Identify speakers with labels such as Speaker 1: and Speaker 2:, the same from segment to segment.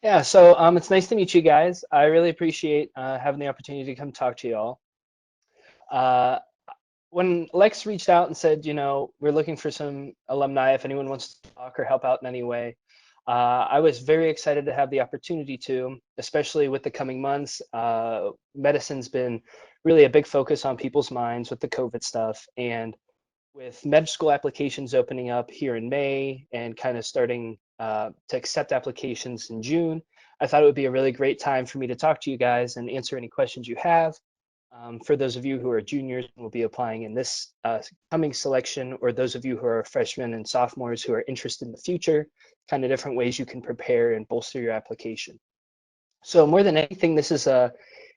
Speaker 1: Yeah, so it's nice to meet you guys. I really appreciate having the opportunity to come talk to you all. Uh, when Lex reached out and said, we're looking for some alumni if anyone wants to talk or help out in any way, I was very excited to have the opportunity to, especially with the coming months. Medicine's been really a big focus on people's minds with the COVID stuff. And with med school applications opening up here in May and kind of starting to accept applications in June, I thought it would be a really great time for me to talk to you guys and answer any questions you have. For those of you who are juniors and will be applying in this coming selection, or those of you who are freshmen and sophomores who are interested in the future, kind of different ways you can prepare and bolster your application. So more than anything, this is a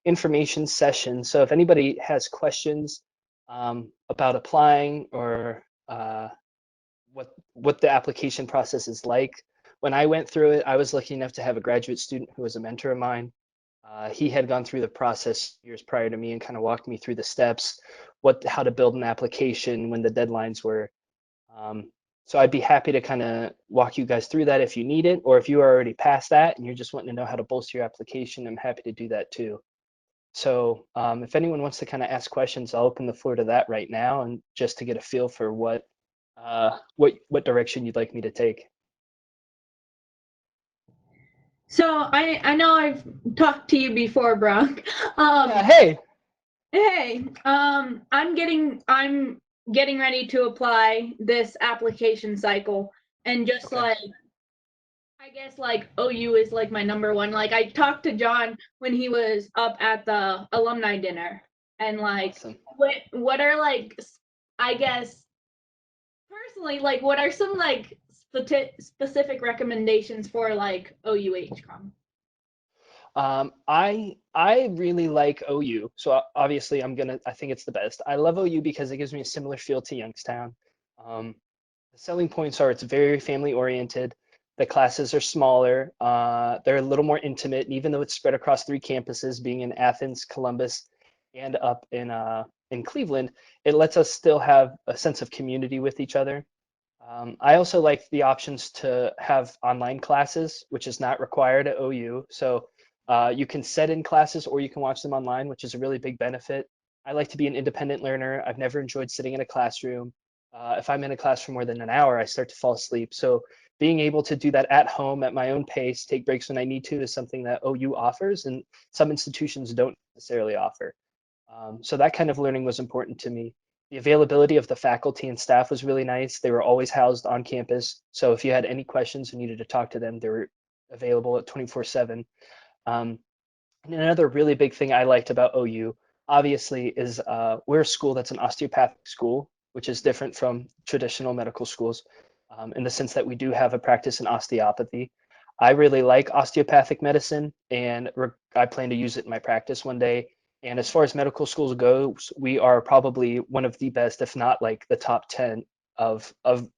Speaker 1: information session. So if anybody has questions about applying or what the application process is like, when I went through it, I was lucky enough to have a graduate student who was a mentor of mine. He had gone through the process years prior to me and kind of walked me through the steps, how to build an application, when the deadlines were. So I'd be happy to kind of walk you guys through that if you need it, or if you are already past that and you're just wanting to know how to bolster your application, I'm happy to do that too. So if anyone wants to kind of ask questions, I'll open the floor to that right now, and just to get a feel for what direction you'd like me to take.
Speaker 2: So I know I've talked to you before, Brock.
Speaker 1: Yeah, hey.
Speaker 2: Hey, I'm getting ready to apply this application cycle, and just
Speaker 1: Okay.
Speaker 2: like I guess like OU is like my number one. Like I talked to John when he was up at the alumni dinner, and like
Speaker 1: Awesome.
Speaker 2: what are like I guess personally like what are some like specific recommendations for like OUHCOM?
Speaker 1: I really like OU. So obviously I think it's the best. I love OU because it gives me a similar feel to Youngstown. The selling points are it's very family oriented. The classes are smaller. They're a little more intimate, and even though it's spread across 3 campuses, being in Athens, Columbus, and up in Cleveland, it lets us still have a sense of community with each other. I also like the options to have online classes, which is not required at OU. So you can set in classes or you can watch them online, which is a really big benefit. I like to be an independent learner. I've never enjoyed sitting in a classroom. If I'm in a class for more than an hour, I start to fall asleep. So being able to do that at home at my own pace, take breaks when I need to, is something that OU offers and some institutions don't necessarily offer. So that kind of learning was important to me. The availability of the faculty and staff was really nice. They were always housed on campus. So if you had any questions and needed to talk to them, they were available at 24/7. And another really big thing I liked about OU, obviously, is we're a school that's an osteopathic school, which is different from traditional medical schools in the sense that we do have a practice in osteopathy. I really like osteopathic medicine, and I plan to use it in my practice one day. And as far as medical schools goes, we are probably one of the best, if not like the top 10 of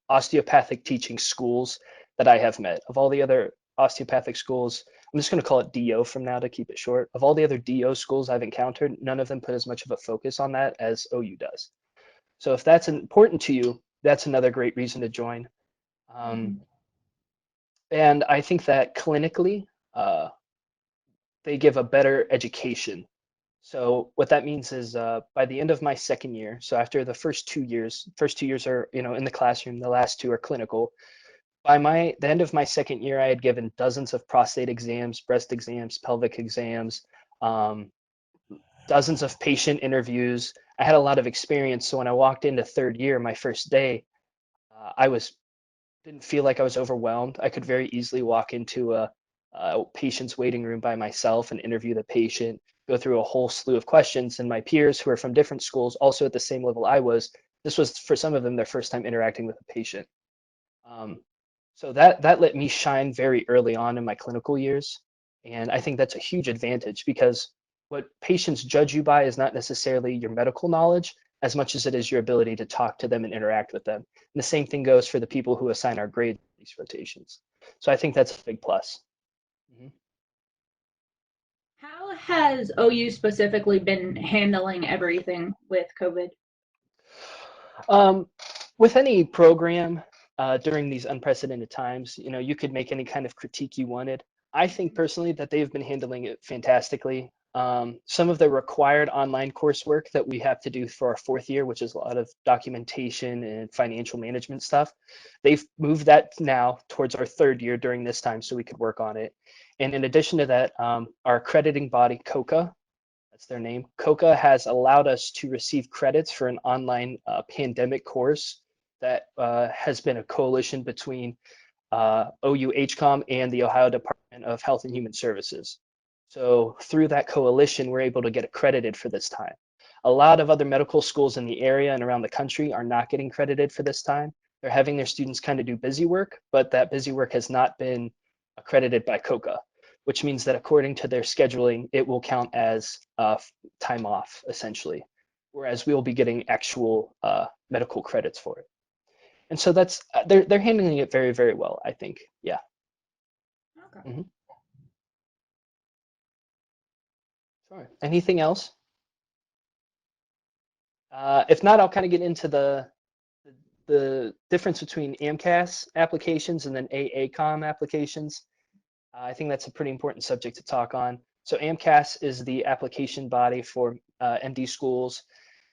Speaker 1: osteopathic teaching schools that I have met. Of all the other osteopathic schools, I'm just going to call it DO from now to keep it short. Of all the other DO schools I've encountered, none of them put as much of a focus on that as OU does. So if that's important to you, that's another great reason to join. And I think that clinically, they give a better education. So what that means is by the end of my second year, so after the first 2 years are in the classroom, the last 2 are clinical. By the end of my second year, I had given dozens of prostate exams, breast exams, pelvic exams, dozens of patient interviews. I had a lot of experience. So when I walked into third year, my first day, I didn't feel like I was overwhelmed. I could very easily walk into a patient's waiting room by myself and interview the patient, go through a whole slew of questions. And my peers who are from different schools, also at the same level I was, this was for some of them their first time interacting with a patient. So that let me shine very early on in my clinical years. And I think that's a huge advantage because what patients judge you by is not necessarily your medical knowledge as much as it is your ability to talk to them and interact with them. And the same thing goes for the people who assign our grades in these rotations. So I think that's a big plus. Mm-hmm.
Speaker 2: How has OU specifically been handling everything with COVID?
Speaker 1: With any program during these unprecedented times, you could make any kind of critique you wanted. I think personally that they've been handling it fantastically. Some of the required online coursework that we have to do for our fourth year, which is a lot of documentation and financial management stuff, they've moved that now towards our third year during this time so we could work on it. And in addition to that, our accrediting body, COCA, that's their name, COCA has allowed us to receive credits for an online pandemic course that has been a coalition between OU HCOM and the Ohio Department of Health and Human Services. So through that coalition, we're able to get accredited for this time. A lot of other medical schools in the area and around the country are not getting credited for this time. They're having their students kind of do busy work, but that busy work has not been accredited by COCA, which means that according to their scheduling, it will count as time off, essentially, whereas we'll be getting actual medical credits for it. And so that's they're handling it very, very well, I think. Yeah.
Speaker 2: Okay.
Speaker 1: Mm-hmm. Sure. Anything else? If not, I'll kind of get into the difference between AMCAS applications and then AACOM applications. I think that's a pretty important subject to talk on. So AMCAS is the application body for MD schools,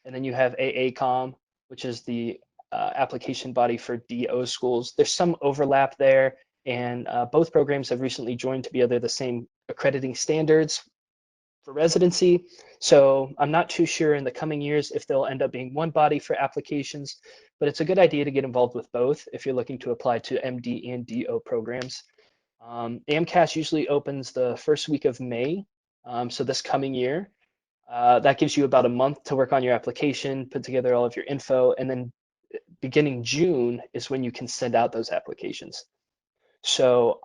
Speaker 1: and then you have AACOM, which is the application body for DO schools. There's some overlap there, and both programs have recently joined to be under the same accrediting standards for residency. So I'm not too sure in the coming years if they'll end up being one body for applications, but it's a good idea to get involved with both if you're looking to apply to MD and DO programs. AMCAS usually opens the first week of May, so this coming year. That gives you about a month to work on your application, put together all of your info, and then beginning June is when you can send out those applications. So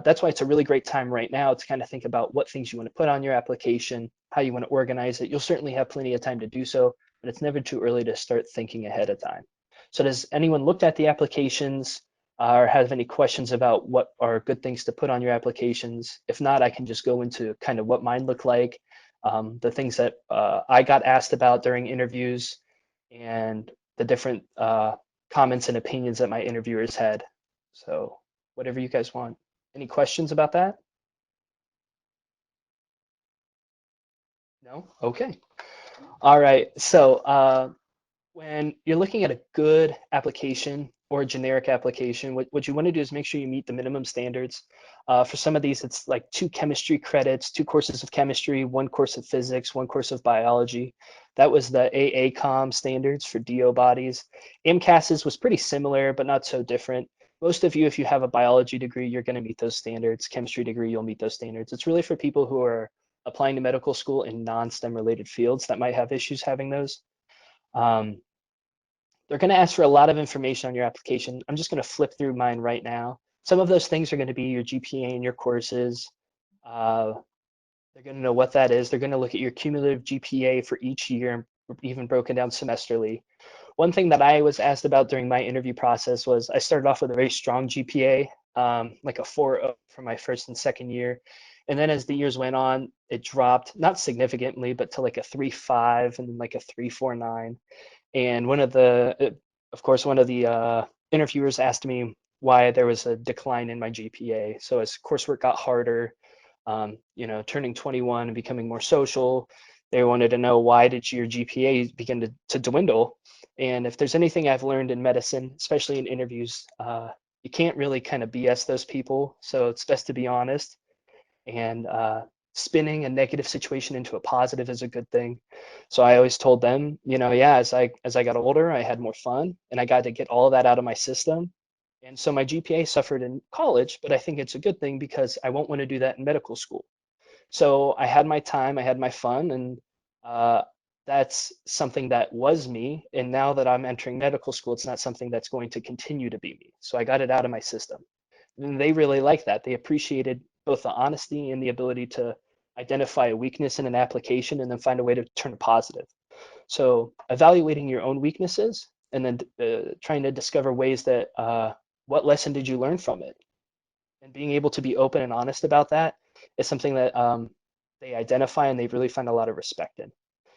Speaker 1: that's why it's a really great time right now to kind of think about what things you want to put on your application, how you want to organize it. You'll certainly have plenty of time to do so, but it's never too early to start thinking ahead of time. So does anyone looked at the applications or have any questions about what are good things to put on your applications? If not, I can just go into kind of what mine look like, the things that I got asked about during interviews, and the different comments and opinions that my interviewers had. So whatever you guys want. Any questions about that? No? Okay. All right. So when you're looking at a good application or a generic application, what you want to do is make sure you meet the minimum standards. For some of these, it's like 2 chemistry credits, 2 courses of chemistry, 1 course of physics, 1 course of biology. That was the AACOM standards for DO bodies. AMCAS's was pretty similar, but not so different. Most of you, if you have a biology degree, you're going to meet those standards. Chemistry degree, you'll meet those standards. It's really for people who are applying to medical school in non-STEM related fields that might have issues having those. They're going to ask for a lot of information on your application. I'm just going to flip through mine right now. Some of those things are going to be your GPA and your courses. They're going to know what that is. They're going to look at your cumulative GPA for each year, even broken down semesterly. One thing that I was asked about during my interview process was I started off with a very strong GPA, like a 4.0 for my first and second year. And then as the years went on, it dropped, not significantly, but to like a 3.5 and then like a 3.49. And of course, one of the interviewers asked me why there was a decline in my GPA. So as coursework got harder, turning 21 and becoming more social, they wanted to know, why did your GPA begin to dwindle? And if there's anything I've learned in medicine, especially in interviews, you can't really kind of BS those people. So it's best to be honest. And spinning a negative situation into a positive is a good thing. So I always told them, yeah, as I got older, I had more fun and I got to get all of that out of my system. And so my GPA suffered in college, but I think it's a good thing because I won't want to do that in medical school. So I had my time, I had my fun, and that's something that was me. And now that I'm entering medical school, it's not something that's going to continue to be me. So I got it out of my system. And they really like that. They appreciated both the honesty and the ability to identify a weakness in an application and then find a way to turn it positive. So evaluating your own weaknesses and then trying to discover ways that what lesson did you learn from it? And being able to be open and honest about that is something that they identify and they really find a lot of respect in.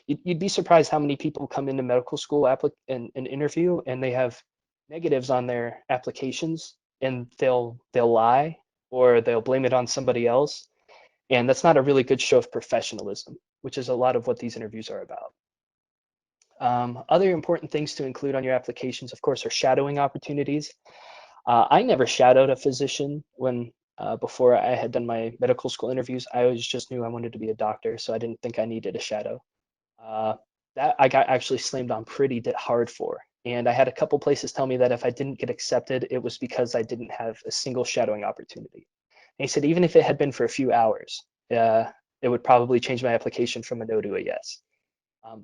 Speaker 1: You'd be surprised how many people come into medical school and interview and they have negatives on their applications and they'll lie or they'll blame it on somebody else. And that's not a really good show of professionalism, which is a lot of what these interviews are about. Other important things to include on your applications, of course, are shadowing opportunities. I never shadowed a physician before I had done my medical school interviews. I always just knew I wanted to be a doctor, so I didn't think I needed a shadow. That I got actually slammed on pretty hard for. And I had a couple places tell me that if I didn't get accepted, it was because I didn't have a single shadowing opportunity. And he said, even if it had been for a few hours, it would probably change my application from a no to a yes.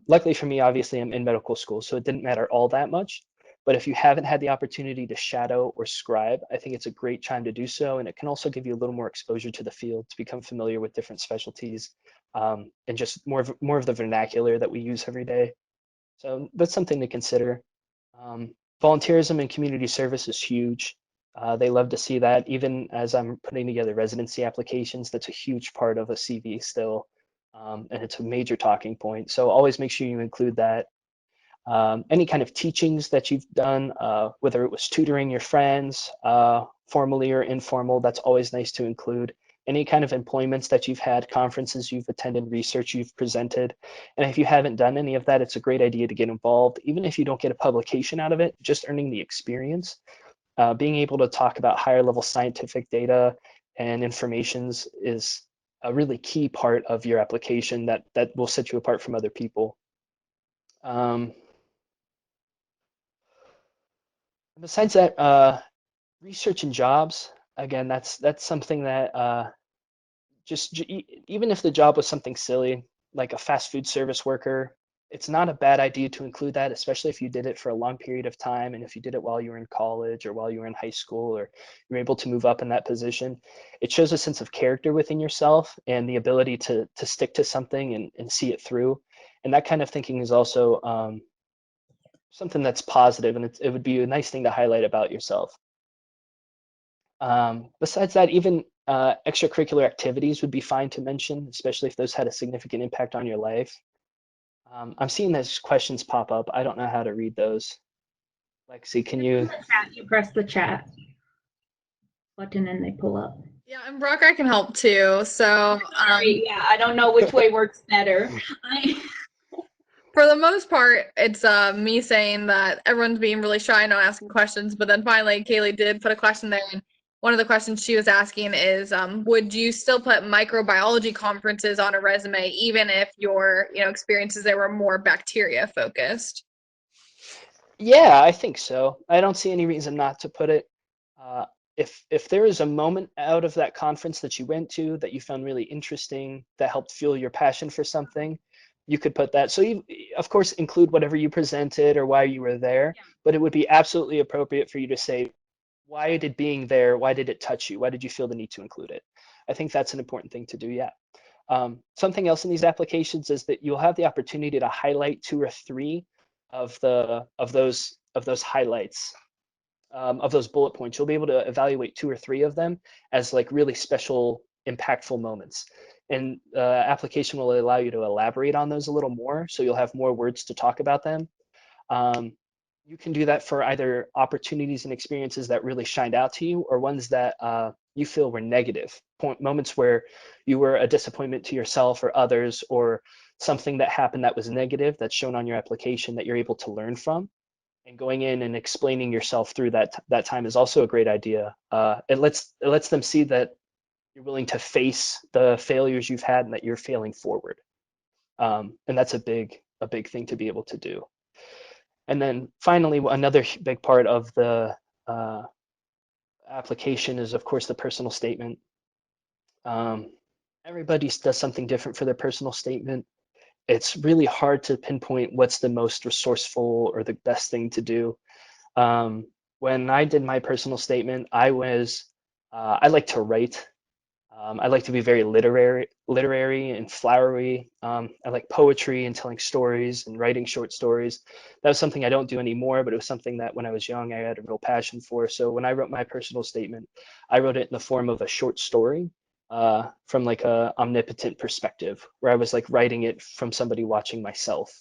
Speaker 1: Luckily for me, obviously, I'm in medical school, so it didn't matter all that much. But if you haven't had the opportunity to shadow or scribe, I think it's a great time to do so. And it can also give you a little more exposure to the field, to become familiar with different specialties, and just more of the vernacular that we use every day. So that's something to consider. Volunteerism and community service is huge. They love to see that. Even as I'm putting together residency applications, that's a huge part of a CV still. And it's a major talking point. So always make sure you include that. Any kind of teachings that you've done, whether it was tutoring your friends, formally or informal, that's always nice to include. Any kind of employments that you've had, conferences you've attended, research you've presented. And if you haven't done any of that, it's a great idea to get involved. Even if you don't get a publication out of it, just earning the experience. Being able to talk about higher level scientific data and informations is a really key part of your application that will set you apart from other people. Besides that, research and jobs, again, that's something that even if the job was something silly, like a fast food service worker, it's not a bad idea to include that, especially if you did it for a long period of time. And if you did it while you were in college or while you were in high school, or you were able to move up in that position, it shows a sense of character within yourself and the ability to stick to something and see it through. And that kind of thinking is also something that's positive, and it would be a nice thing to highlight about yourself. Besides that, even extracurricular activities would be fine to mention, especially if those had a significant impact on your life. I'm seeing those questions pop up. I don't know how to read those. Lexi, can you?
Speaker 2: In the chat, you press the chat button and they pull up.
Speaker 3: Yeah, and Brock, I can help too. So,
Speaker 2: Sorry, yeah, I don't know which way works better.
Speaker 3: for the most part, it's me saying that everyone's being really shy and not asking questions. But then finally, Kaylee did put a question there. And one of the questions she was asking is, would you still put microbiology conferences on a resume, even if your experiences there were more bacteria focused?
Speaker 1: Yeah, I think so. I don't see any reason not to put it. If there is a moment out of that conference that you went to that you found really interesting, that helped fuel your passion for something, you could put that. So you, of course, include whatever you presented or why you were there, but it would be absolutely appropriate for you to say, why did being there, why did it touch you? Why did you feel the need to include it? I think that's an important thing to do, yeah. Something else in these applications is that you'll have the opportunity to highlight 2 or 3 of those highlights. Of those bullet points, you'll be able to evaluate 2 or 3 of them as like really special, impactful moments. And application will allow you to elaborate on those a little more, so you'll have more words to talk about them. You can do that for either opportunities and experiences that really shined out to you, or ones that you feel were negative, moments where you were a disappointment to yourself or others, or something that happened that was negative that's shown on your application that you're able to learn from. And going in and explaining yourself through that time is also a great idea. It lets them see that you're willing to face the failures you've had and that you're failing forward. And that's a big thing to be able to do. And then finally, another big part of the application is, of course, the personal statement. Everybody does something different for their personal statement. It's really hard to pinpoint what's the most resourceful or the best thing to do. When I did my personal statement, I like to write. I like to be very literary and flowery. I like poetry and telling stories and writing short stories. That was something I don't do anymore, but it was something that when I was young, I had a real passion for. So when I wrote my personal statement, I wrote it in the form of a short story from like a omnipotent perspective, where I was like writing it from somebody watching myself,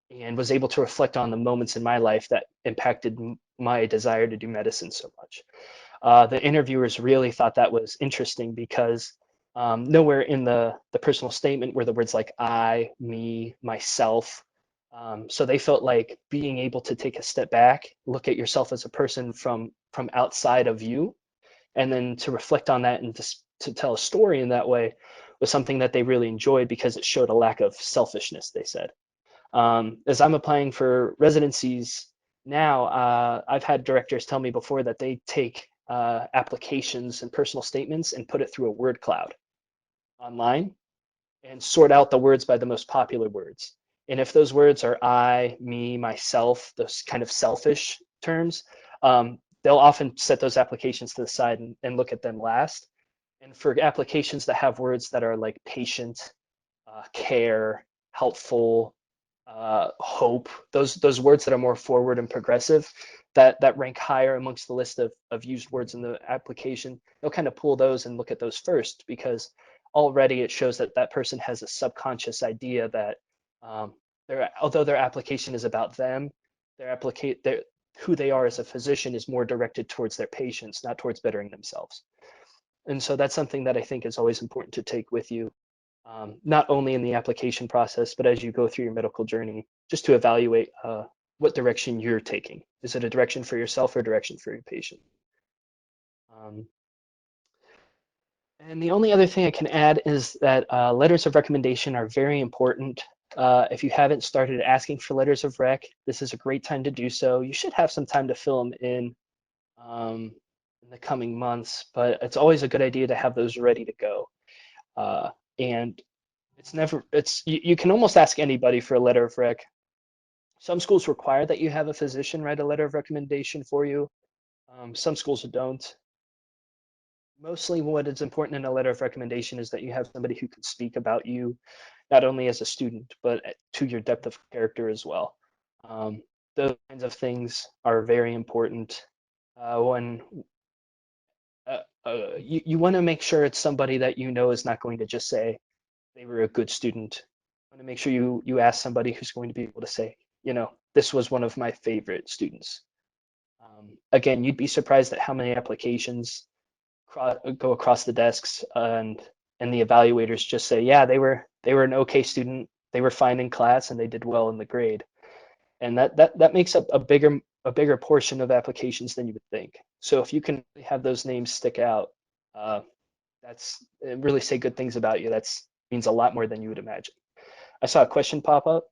Speaker 1: and was able to reflect on the moments in my life that impacted my desire to do medicine so much. The interviewers really thought that was interesting because nowhere in the personal statement were the words like I, me, myself. So they felt like being able to take a step back, look at yourself as a person from outside of you, and then to reflect on that and to tell a story in that way was something that they really enjoyed because it showed a lack of selfishness, they said. As I'm applying for residencies now, I've had directors tell me before that they take applications and personal statements and put it through a word cloud online and sort out the words by the most popular words. And if those words are I, me, myself, those kind of selfish terms, they'll often set those applications to the side and look at them last. And for applications that have words that are like patient, care, helpful, hope, those words that are more forward and progressive, that rank higher amongst the list of used words in the application, they'll kind of pull those and look at those first because already it shows that that person has a subconscious idea that although their application is about them, who they are as a physician is more directed towards their patients, not towards bettering themselves. And so that's something that I think is always important to take with you, not only in the application process, but as you go through your medical journey, just to evaluate what direction you're taking. Is it a direction for yourself or a direction for your patient? And the only other thing I can add is that letters of recommendation are very important. If you haven't started asking for letters of rec, this is a great time to do so. You should have some time to fill them in the coming months, but it's always a good idea to have those ready to go. And you can almost ask anybody for a letter of rec. Some schools require that you have a physician write a letter of recommendation for you. Some schools don't. Mostly what is important in a letter of recommendation is that you have somebody who can speak about you, not only as a student, but to your depth of character as well. Those kinds of things are very important. When you want to make sure it's somebody that you know is not going to just say they were a good student. You want to make sure you ask somebody who's going to be able to say, this was one of my favorite students. Again, you'd be surprised at how many applications go across the desks and the evaluators just say, yeah, they were an okay student, they were fine in class, and they did well in the grade. And that makes up a bigger portion of applications than you would think. So if you can have those names stick out, that's really say good things about you. That means a lot more than you would imagine. I saw a question pop up,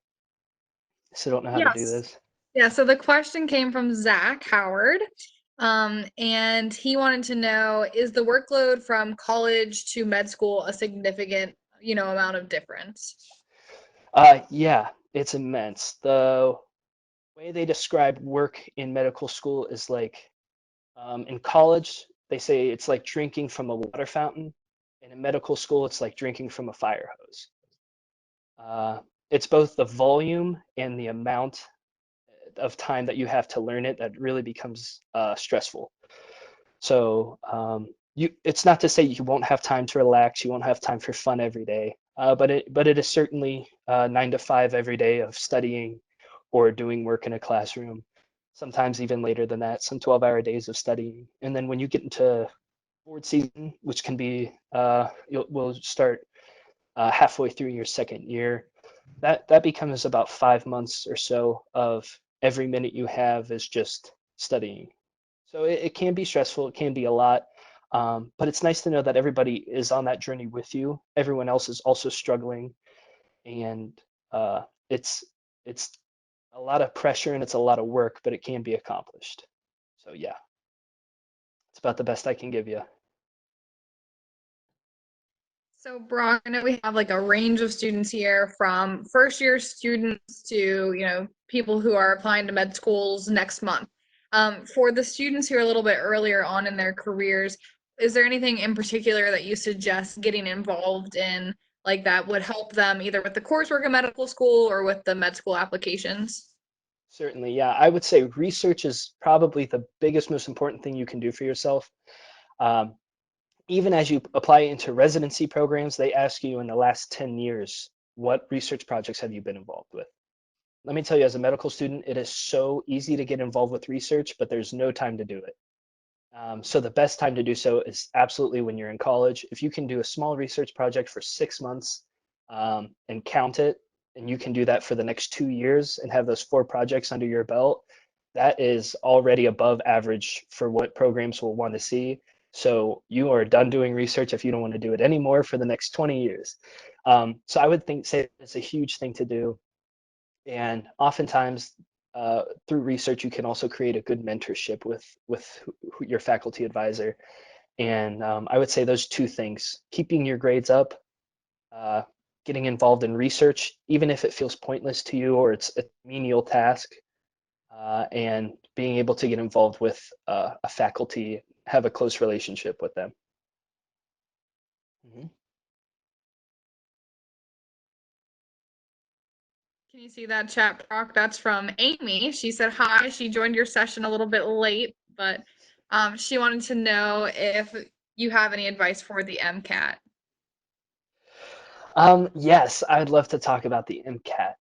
Speaker 1: so I don't know how to do this.
Speaker 3: Yeah, so the question came from Zach Howard. And he wanted to know, is the workload from college to med school a significant, amount of difference?
Speaker 1: Yeah, it's immense. The way they describe work in medical school is like, in college, they say it's like drinking from a water fountain, and in medical school, it's like drinking from a fire hose. It's both the volume and the amount of time that you have to learn it that really becomes stressful. So it's not to say you won't have time to relax, you won't have time for fun every day, but it is certainly 9 to 5 every day of studying or doing work in a classroom. Sometimes even later than that, some 12-hour days of studying. And then when you get into board season, which can be will start halfway through your second year, that becomes about 5 months or so of every minute you have is just studying. So it can be stressful, it can be a lot, but it's nice to know that everybody is on that journey with you. Everyone else is also struggling, and it's a lot of pressure and it's a lot of work, but it can be accomplished. So yeah, it's about the best I can give you.
Speaker 3: So Brock, I know we have like a range of students here, from first year students to, people who are applying to med schools next month. For the students who are a little bit earlier on in their careers, is there anything in particular that you suggest getting involved in, like that would help them either with the coursework in medical school or with the med school applications?
Speaker 1: Certainly, yeah. I would say research is probably the biggest, most important thing you can do for yourself. Even as you apply into residency programs, they ask you in the last 10 years, what research projects have you been involved with? let me tell you, as a medical student, it is so easy to get involved with research, but there's no time to do it. So the best time to do so is absolutely when you're in college. If you can do a small research project for 6 months and count it, and you can do that for the next 2 years and have those 4 projects under your belt, that is already above average for what programs will want to see. So you are done doing research if you don't want to do it anymore for the next 20 years. So I would say it's a huge thing to do. And oftentimes, through research, you can also create a good mentorship with your faculty advisor. And I would say those 2 things: keeping your grades up, uh, getting involved in research, even if it feels pointless to you or it's a menial task, and being able to get involved with a faculty, have a close relationship with them. Mhm.
Speaker 3: Can you see that chat, Brock? That's from Amy. She said hi. She joined your session a little bit late, but she wanted to know if you have any advice for the MCAT.
Speaker 1: Yes, I'd love to talk about the Mcat.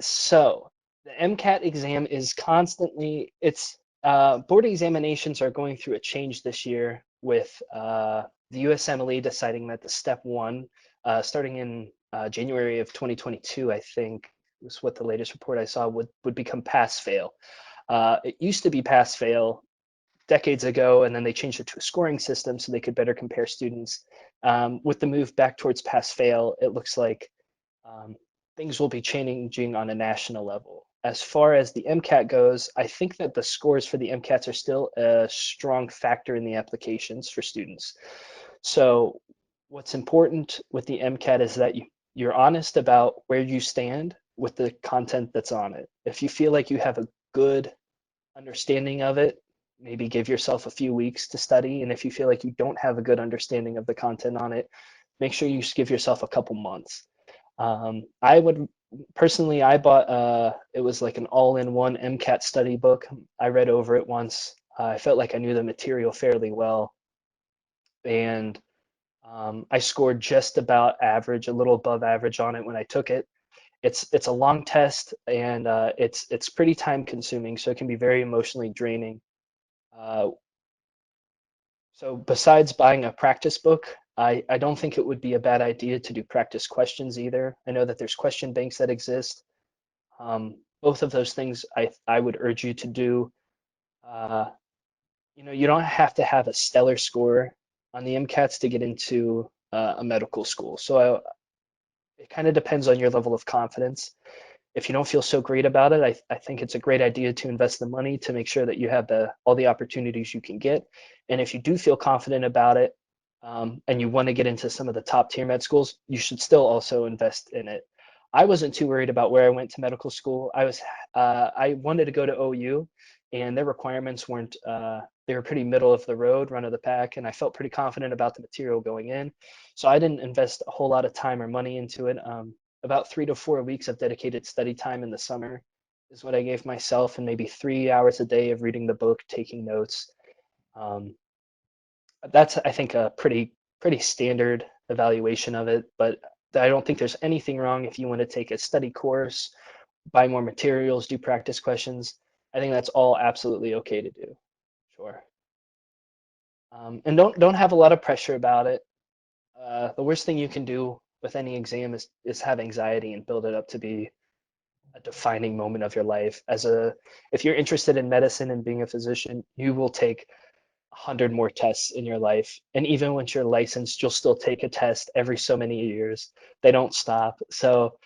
Speaker 1: So the Mcat exam is constantly, board examinations are going through a change this year with the USMLE deciding that the step 1, starting in January of 2022, I think was what the latest report I saw, would become pass-fail. It used to be pass-fail decades ago, and then they changed it to a scoring system so they could better compare students. With the move back towards pass-fail, it looks like things will be changing on a national level. As far as the MCAT goes, I think that the scores for the MCATs are still a strong factor in the applications for students. So what's important with the MCAT is that you're honest about where you stand with the content that's on it. If you feel like you have a good understanding of it, maybe give yourself a few weeks to study. And if you feel like you don't have a good understanding of the content on it, make sure you give yourself a couple months. I would personally, I bought, it was like an all-in-one MCAT study book. I read over it once. I felt like I knew the material fairly well. And I scored just about average, a little above average on it when I took it. It's a long test, and it's pretty time consuming, so it can be very emotionally draining. Uh, so besides buying a practice book, I don't think it would be a bad idea to do practice questions either. I know that there's question banks that exist. Both of those things I would urge you to do. Uh, you don't have to have a stellar score on the MCATs to get into a medical school. So it kind of depends on your level of confidence. If you don't feel so great about it, I think it's a great idea to invest the money to make sure that you have all the opportunities you can get. And if you do feel confident about it, and you want to get into some of the top tier med schools, you should still also invest in it. I wasn't too worried about where I went to medical school. I wanted to go to OU, and their requirements weren't, they were pretty middle of the road, run of the pack, and I felt pretty confident about the material going in. So I didn't invest a whole lot of time or money into it. About 3 to 4 weeks of dedicated study time in the summer is what I gave myself, and maybe 3 hours a day of reading the book, taking notes. Um, that's, I think, a pretty standard evaluation of it, but I don't think there's anything wrong if you want to take a study course, buy more materials, do practice questions. I think that's all absolutely okay to do. Sure. And don't have a lot of pressure about it. The worst thing you can do with any exam is have anxiety and build it up to be a defining moment of your life. If you're interested in medicine and being a physician, you will take 100 more tests in your life. And even once you're licensed, you'll still take a test every so many years. They don't stop. So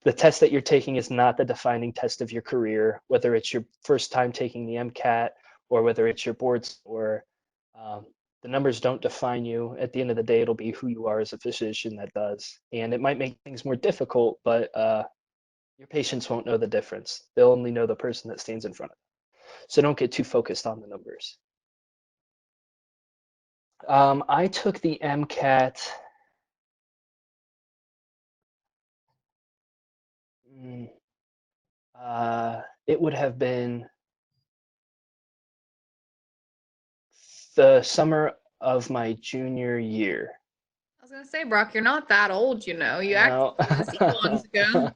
Speaker 1: the test that you're taking is not the defining test of your career, whether it's your first time taking the MCAT or whether it's your boards, or the numbers don't define you. At the end of the day, it'll be who you are as a physician that does. And it might make things more difficult, but your patients won't know the difference. They'll only know the person that stands in front of them. So don't get too focused on the numbers. I took the MCAT. It would have been the summer of my junior year.
Speaker 3: I was gonna say, Brock, you're not that old, you know. You
Speaker 1: I know.
Speaker 3: actually did this eons ago.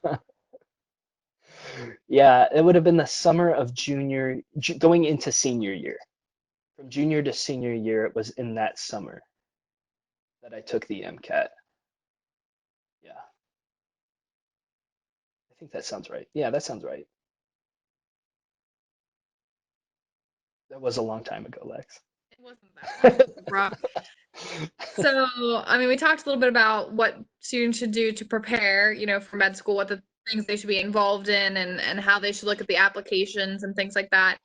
Speaker 1: Yeah, it would have been the summer of going into senior year. From junior to senior year, it was in that summer that I took the MCAT. Yeah, I think that sounds right. Yeah, that sounds right. That was a long time ago, Lex.
Speaker 3: It wasn't that long, bro. So, I mean, we talked a little bit about what students should do to prepare, for med school, what the things they should be involved in, and how they should look at the applications and things like that.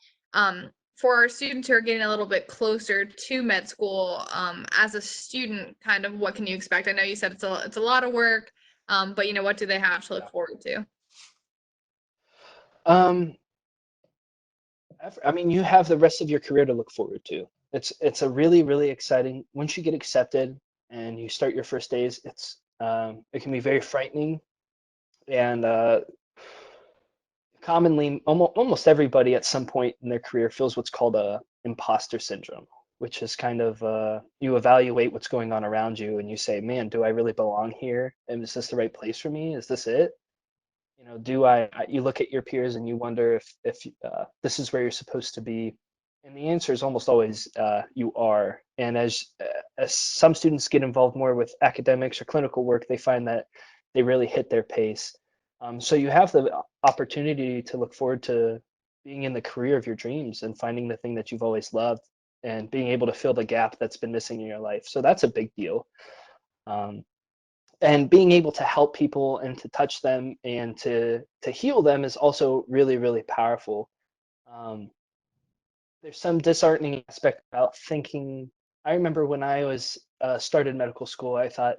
Speaker 3: For our students who are getting a little bit closer to med school, as a student, kind of what can you expect? I know you said it's a lot of work, but what do they have to look forward to?
Speaker 1: Um, I mean, you have the rest of your career to look forward to. It's a really, really exciting. Once you get accepted and you start your first days, it can be very frightening, and commonly, almost everybody at some point in their career feels what's called a imposter syndrome, which is kind of you evaluate what's going on around you and you say, man, do I really belong here? And is this the right place for me? Is this it? You look at your peers and you wonder if this is where you're supposed to be. And the answer is almost always you are. And as some students get involved more with academics or clinical work, they find that they really hit their pace. So you have the opportunity to look forward to being in the career of your dreams and finding the thing that you've always loved and being able to fill the gap that's been missing in your life. So that's a big deal. Um, and being able to help people and to touch them and to heal them is also really, really powerful. Um, there's some disheartening aspect about thinking. I remember when I was started medical school, I thought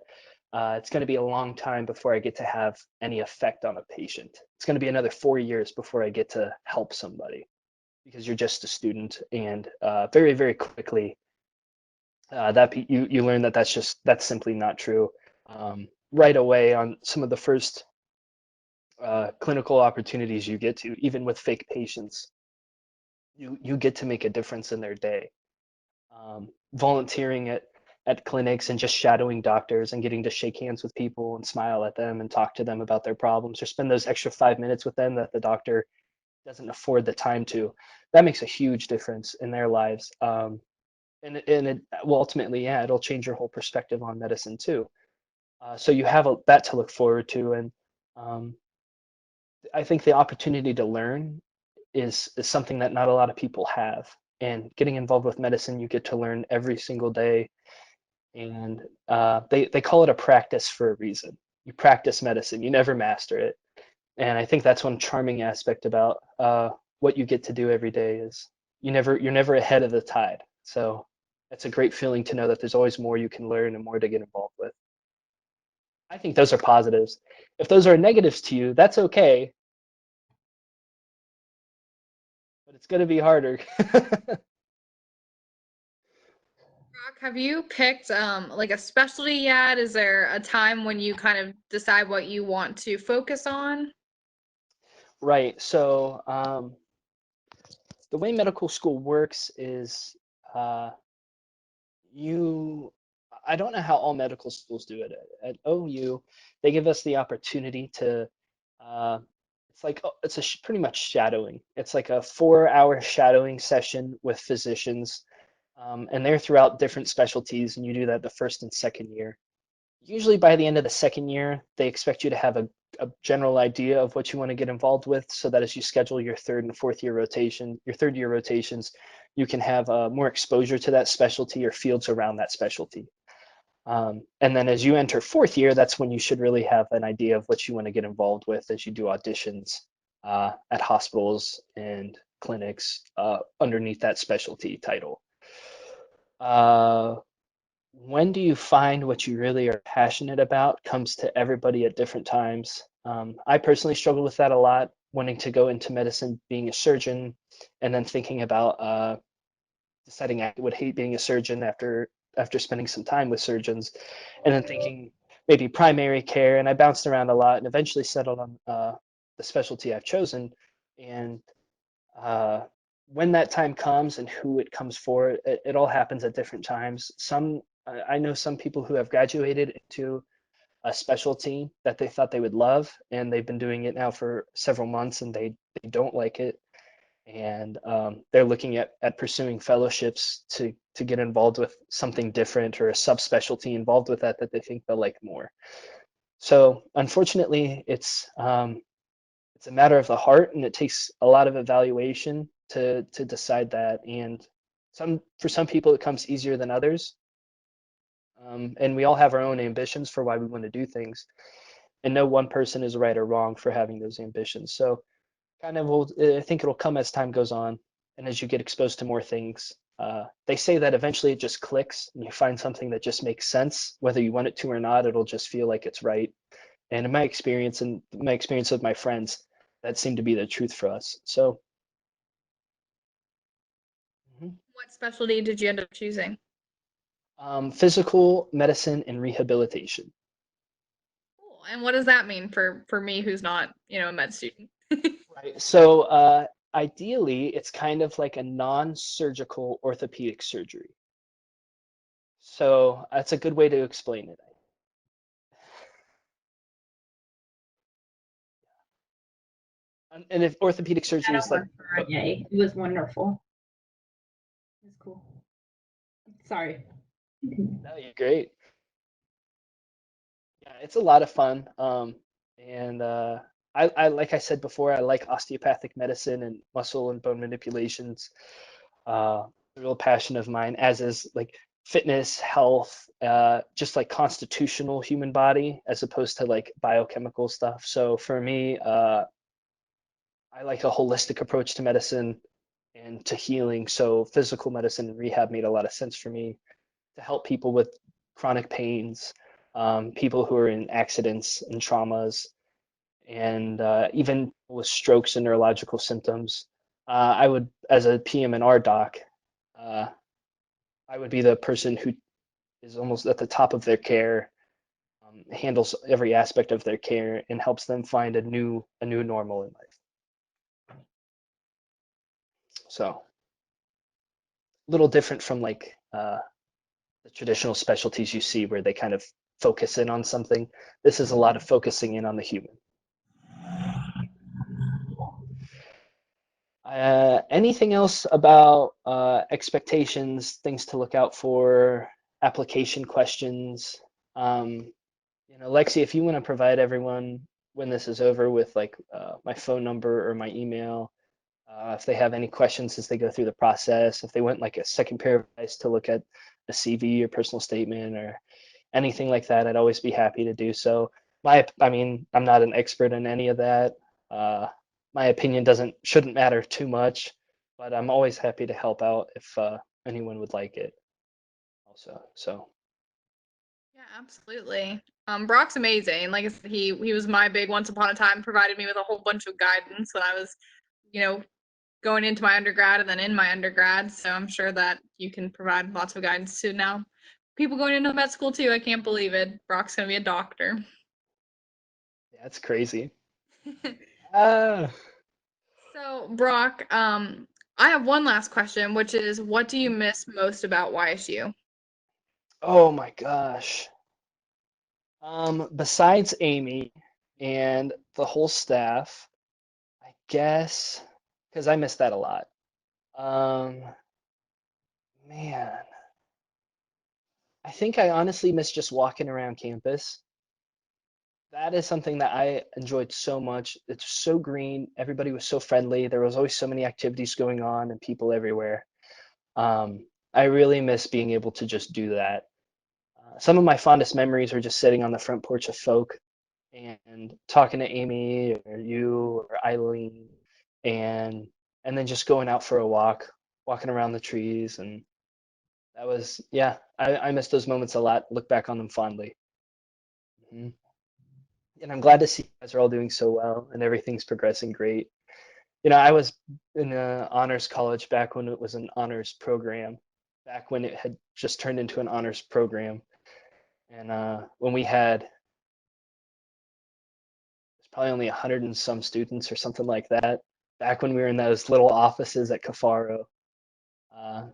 Speaker 1: it's going to be a long time before I get to have any effect on a patient. It's going to be another 4 years before I get to help somebody because you're just a student, and very, very quickly you learn that that's simply not true. Right away on some of the first clinical opportunities you get to, even with fake patients, you get to make a difference in their day. Volunteering at clinics and just shadowing doctors and getting to shake hands with people and smile at them and talk to them about their problems or spend those extra 5 minutes with them that the doctor doesn't afford the time to, that makes a huge difference in their lives. And it will ultimately, yeah, it'll change your whole perspective on medicine too. So you have that to look forward to. And um, I think the opportunity to learn is something that not a lot of people have. And getting involved with medicine, you get to learn every single day. And they call it a practice for a reason. You practice medicine, you never master it. And I think that's one charming aspect about what you get to do every day is you're never ahead of the tide. So it's a great feeling to know that there's always more you can learn and more to get involved with. I think those are positives. If those are negatives to you, that's okay, but it's going to be harder.
Speaker 3: Brock, have you picked like a specialty yet? Is there a time when you kind of decide what you want to focus on?
Speaker 1: Right. So the way medical school works is uh, you, I don't know how all medical schools do it. At OU, they give us the opportunity to, uh, pretty much shadowing. It's like a 4 hour shadowing session with physicians, and they're throughout different specialties, and you do that the first and second year. Usually by the end of the second year, they expect you to have a general idea of what you want to get involved with so that as you schedule your third year rotations, you can have more exposure to that specialty or fields around that specialty. And then as you enter fourth year, that's when you should really have an idea of what you want to get involved with as you do auditions at hospitals and clinics underneath that specialty title. When do you find what you really are passionate about comes to everybody at different times. I personally struggle with that a lot, wanting to go into medicine, being a surgeon, and then thinking about deciding I would hate being a surgeon after spending some time with surgeons, and then thinking maybe primary care. And I bounced around a lot and eventually settled on the specialty I've chosen. And uh, when that time comes and who it comes for, it all happens at different times. I know some people who have graduated into a specialty that they thought they would love, and they've been doing it now for several months, and they don't like it, and they're looking at pursuing fellowships to get involved with something different or a subspecialty involved with that they think they'll like more. So unfortunately, it's a matter of the heart, and it takes a lot of evaluation to decide that. And for some people, it comes easier than others. And we all have our own ambitions for why we want to do things, and no one person is right or wrong for having those ambitions. So kind of I think it'll come as time goes on, and as you get exposed to more things. They say that eventually it just clicks and you find something that just makes sense, whether you want it to or not. It'll just feel like it's right. And in my experience and my experience with my friends, that seemed to be the truth for us. So
Speaker 3: What specialty did you end up choosing?
Speaker 1: physical medicine and rehabilitation.
Speaker 3: Cool. And what does that mean for me who's not, a med student?
Speaker 1: Right. So ideally, it's kind of like a non-surgical orthopedic surgery. So that's a good way to explain it. And if orthopedic surgery is like,
Speaker 2: Yay. It was wonderful. It's cool. Sorry.
Speaker 1: no, you're great. Yeah, it's a lot of fun. And I like I said before, I like osteopathic medicine and muscle and bone manipulations. A real passion of mine, as is like fitness, health, just like constitutional human body, as opposed to like biochemical stuff. So for me, I like a holistic approach to medicine and to healing. So physical medicine and rehab made a lot of sense for me to help people with chronic pains, people who are in accidents and traumas, and even with strokes and neurological symptoms. I would, as a PM&R doc, I would be the person who is almost at the top of their care, handles every aspect of their care, and helps them find a new normal in life. So a little different from like the traditional specialties you see where they kind of focus in on something. This is a lot of focusing in on the human. Anything else about expectations, things to look out for, application questions? Lexi, if you want to provide everyone when this is over with like my phone number or my email, if they have any questions as they go through the process, if they want like a second pair of eyes to look at a CV or personal statement or anything like that, I'd always be happy to do so. I mean, I'm not an expert in any of that. My opinion shouldn't matter too much, but I'm always happy to help out if anyone would like it also. So
Speaker 3: Yeah, absolutely. Brock's amazing. Like I said, he was my big once upon a time, provided me with a whole bunch of guidance when I was, going into my undergrad and then in my undergrad. So I'm sure that you can provide lots of guidance to now people going into med school too. I can't believe it. Brock's gonna be a doctor.
Speaker 1: yeah, it's crazy. Ah.
Speaker 3: So Brock, I have one last question, which is, what do you miss most about YSU?
Speaker 1: Oh my gosh. Besides Amy and the whole staff, I guess, because I miss that a lot. Um, Man, I think I honestly miss just walking around campus. That is something that I enjoyed so much. It's so green. Everybody was so friendly. There was always so many activities going on and people everywhere. I really miss being able to just do that. Some of my fondest memories are just sitting on the front porch of Folk and talking to Amy or you or Eileen, and then just going out for a walk, walking around the trees, and that was, yeah, I miss those moments a lot. Look back on them fondly. Mhm. And I'm glad to see you guys are all doing so well and everything's progressing great. I was in a honors college back when it was an honors program, back when it had just turned into an honors program. And when we had, there's probably only 100 and some students or something like that, back when we were in those little offices at Cafaro.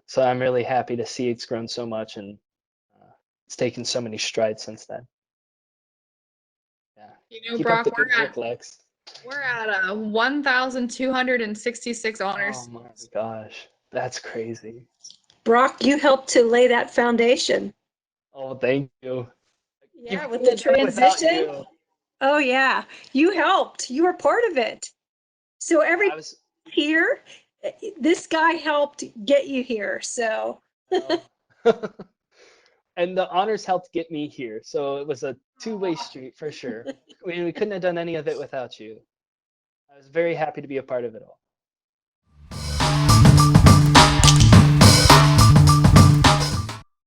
Speaker 1: So I'm really happy to see it's grown so much, and it's taken so many strides since then.
Speaker 3: You know,
Speaker 1: Keep up
Speaker 3: Brock,
Speaker 1: the good work, Lex.
Speaker 3: we're at 1,266 honors.
Speaker 1: Oh my gosh, that's crazy.
Speaker 4: Brock, you helped to lay that foundation.
Speaker 1: Oh, thank you.
Speaker 4: Yeah,
Speaker 1: You
Speaker 4: with
Speaker 1: couldn't
Speaker 4: the
Speaker 1: have done it without
Speaker 4: transition.
Speaker 1: you.
Speaker 4: Oh yeah, you helped. You were part of it. So every
Speaker 1: I was.
Speaker 4: here, this guy helped get you here. So
Speaker 1: Oh. And the honors helped get me here, so it was a two-way street for sure. We couldn't have done any of it without you. I was very happy to be a part of it all.